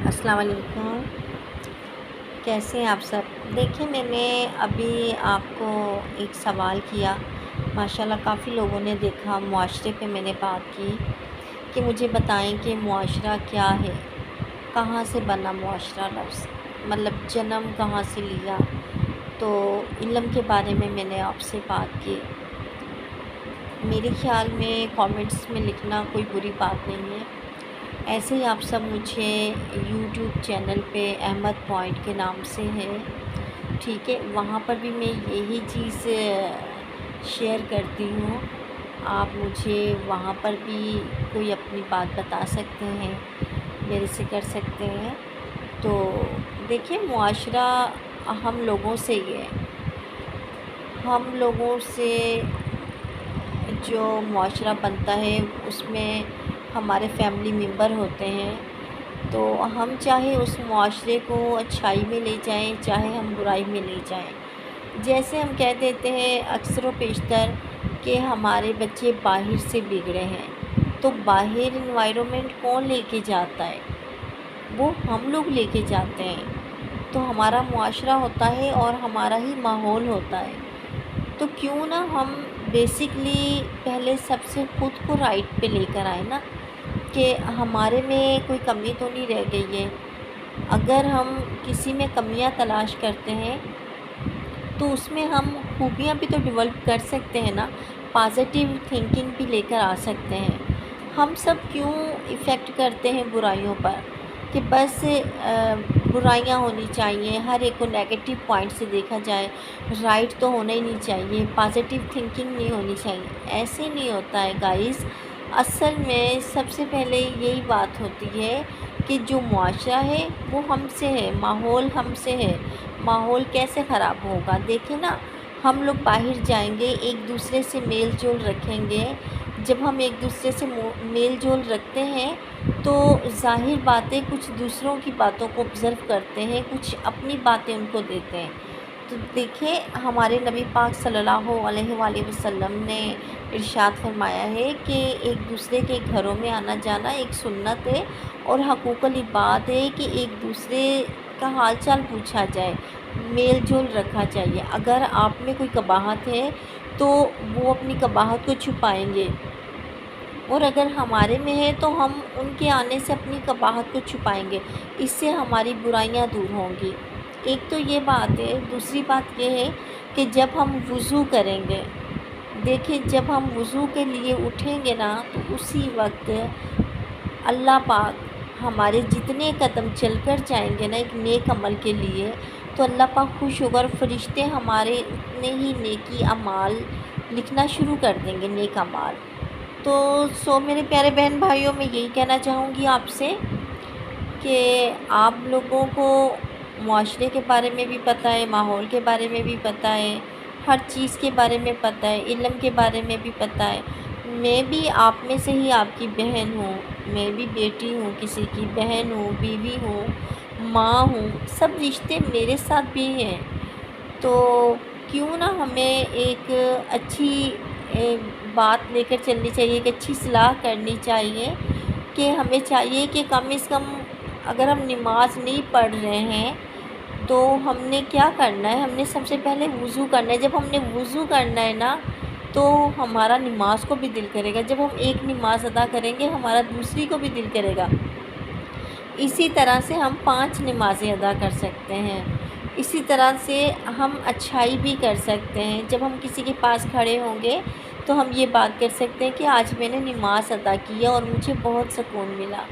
السلام علیکم، کیسے ہیں آپ سب؟ دیکھیں، میں نے ابھی آپ کو ایک سوال کیا، ماشاءاللہ کافی لوگوں نے دیکھا، معاشرے پہ میں نے بات کی کہ مجھے بتائیں کہ معاشرہ کیا ہے، کہاں سے بنا معاشرہ لفظ، مطلب جنم کہاں سے لیا۔ تو علم کے بارے میں نے آپ سے بات کی۔ میرے خیال میں کامنٹس میں لکھنا کوئی بری بات نہیں ہے۔ ایسے ہی آپ سب مجھے یوٹیوب چینل پہ احمد پوائنٹ کے نام سے ہے، ٹھیک ہے، وہاں پر بھی میں یہی چیز شیئر کرتی ہوں۔ آپ مجھے وہاں پر بھی کوئی اپنی بات بتا سکتے ہیں، میرے سے کر سکتے ہیں۔ تو دیکھیں، معاشرہ ہم لوگوں سے ہی ہے، ہم لوگوں سے جو معاشرہ بنتا ہے اس میں ہمارے فیملی ممبر ہوتے ہیں، تو ہم چاہے اس معاشرے کو اچھائی میں لے جائیں، چاہے ہم برائی میں لے جائیں۔ جیسے ہم کہہ دیتے ہیں اکثر و بیشتر کہ ہمارے بچے باہر سے بگڑے ہیں، تو باہر انوائرمنٹ کون لے کے جاتا ہے؟ وہ ہم لوگ لے کے جاتے ہیں۔ تو ہمارا معاشرہ ہوتا ہے اور ہمارا ہی ماحول ہوتا ہے۔ تو کیوں نہ ہم بیسکلی پہلے سب سے خود کو رائٹ پہ لے کر آئے نا، کہ ہمارے میں کوئی کمی تو نہیں رہ گئی ہے۔ اگر ہم کسی میں کمیاں تلاش کرتے ہیں تو اس میں ہم خوبیاں بھی تو ڈیولپ کر سکتے ہیں نا، پازیٹیو تھنکنگ بھی لے کر آ سکتے ہیں۔ ہم سب کیوں ایفیکٹ کرتے ہیں برائیوں پر کہ بس برائیاں ہونی چاہیے، ہر ایک کو نیگیٹو پوائنٹ سے دیکھا جائے، رائٹ تو ہونا ہی نہیں چاہیے، پازیٹیو تھنکنگ نہیں ہونی چاہیے۔ ایسے نہیں ہوتا ہے گائز۔ اصل میں سب سے پہلے یہی بات ہوتی ہے کہ جو معاشرہ ہے وہ ہم سے ہے، ماحول ہم سے ہے۔ ماحول کیسے خراب ہوگا؟ دیکھیں نا، ہم لوگ باہر جائیں گے، ایک دوسرے سے میل جول رکھیں گے۔ جب ہم ایک دوسرے سے میل جول رکھتے ہیں تو ظاہر باتیں کچھ دوسروں کی باتوں کو آبزرو کرتے ہیں، کچھ اپنی باتیں ان کو دیتے ہیں۔ تو دیکھیں، ہمارے نبی پاک صلی اللہ علیہ وآلہ وسلم نے ارشاد فرمایا ہے کہ ایک دوسرے کے گھروں میں آنا جانا ایک سنت ہے اور حقوق العباد ہے کہ ایک دوسرے کا حال چال پوچھا جائے، میل جول رکھا چاہیے۔ اگر آپ میں کوئی قباحت ہے تو وہ اپنی قباحت کو چھپائیں گے، اور اگر ہمارے میں ہے تو ہم ان کے آنے سے اپنی قباحت کو چھپائیں گے۔ اس سے ہماری برائیاں دور ہوں گی۔ ایک تو یہ بات ہے۔ دوسری بات یہ ہے کہ جب ہم وضو کریں گے، دیکھیں، جب ہم وضو کے لیے اٹھیں گے نا تو اسی وقت اللہ پاک ہمارے جتنے قدم چل کر جائیں گے نا ایک نیک عمل کے لیے، تو اللہ پاک خوش ہو کر فرشتے ہمارے اتنے ہی نیکی اعمال لکھنا شروع کر دیں گے، نیک اعمال۔ تو میرے پیارے بہن بھائیوں، میں یہی کہنا چاہوں گی آپ سے کہ آپ لوگوں کو معاشرے کے بارے میں بھی پتہ ہے، ماحول کے بارے میں بھی پتہ ہے، ہر چیز کے بارے میں پتہ ہے، علم کے بارے میں بھی پتہ ہے۔ میں بھی آپ میں سے ہی آپ کی بہن ہوں، میں بھی بیٹی ہوں، کسی کی بہن ہوں، بیوی ہوں، ماں ہوں، سب رشتے میرے ساتھ بھی ہیں۔ تو کیوں نہ ہمیں ایک اچھی بات لے کر چلنی چاہیے، ایک اچھی صلاح کرنی چاہیے کہ ہمیں چاہیے کہ کم از کم اگر ہم نماز نہیں پڑھ رہے ہیں تو ہم نے کیا کرنا ہے؟ ہم نے سب سے پہلے وضو کرنا ہے۔ جب ہم نے وضو کرنا ہے نا تو ہمارا نماز کو بھی دل کرے گا۔ جب ہم ایک نماز ادا کریں گے ہمارا دوسری کو بھی دل کرے گا۔ اسی طرح سے ہم 5 نمازیں ادا کر سکتے ہیں۔ اسی طرح سے ہم اچھائی بھی کر سکتے ہیں۔ جب ہم کسی کے پاس کھڑے ہوں گے تو ہم یہ بات کر سکتے ہیں کہ آج میں نے نماز ادا کی ہے اور مجھے بہت سکون ملا۔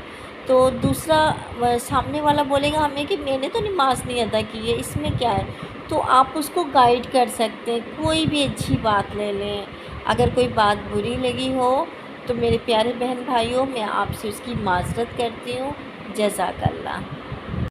تو دوسرا سامنے والا بولے گا ہمیں کہ میں نے تو نماز نہیں ادا کی ہے، اس میں کیا ہے؟ تو آپ اس کو گائیڈ کر سکتے ہیں۔ کوئی بھی اچھی بات لے لیں، اگر کوئی بات بری لگی ہو تو میرے پیارے بہن بھائیوں، میں آپ سے اس کی معذرت کرتی ہوں۔ جزاک اللہ۔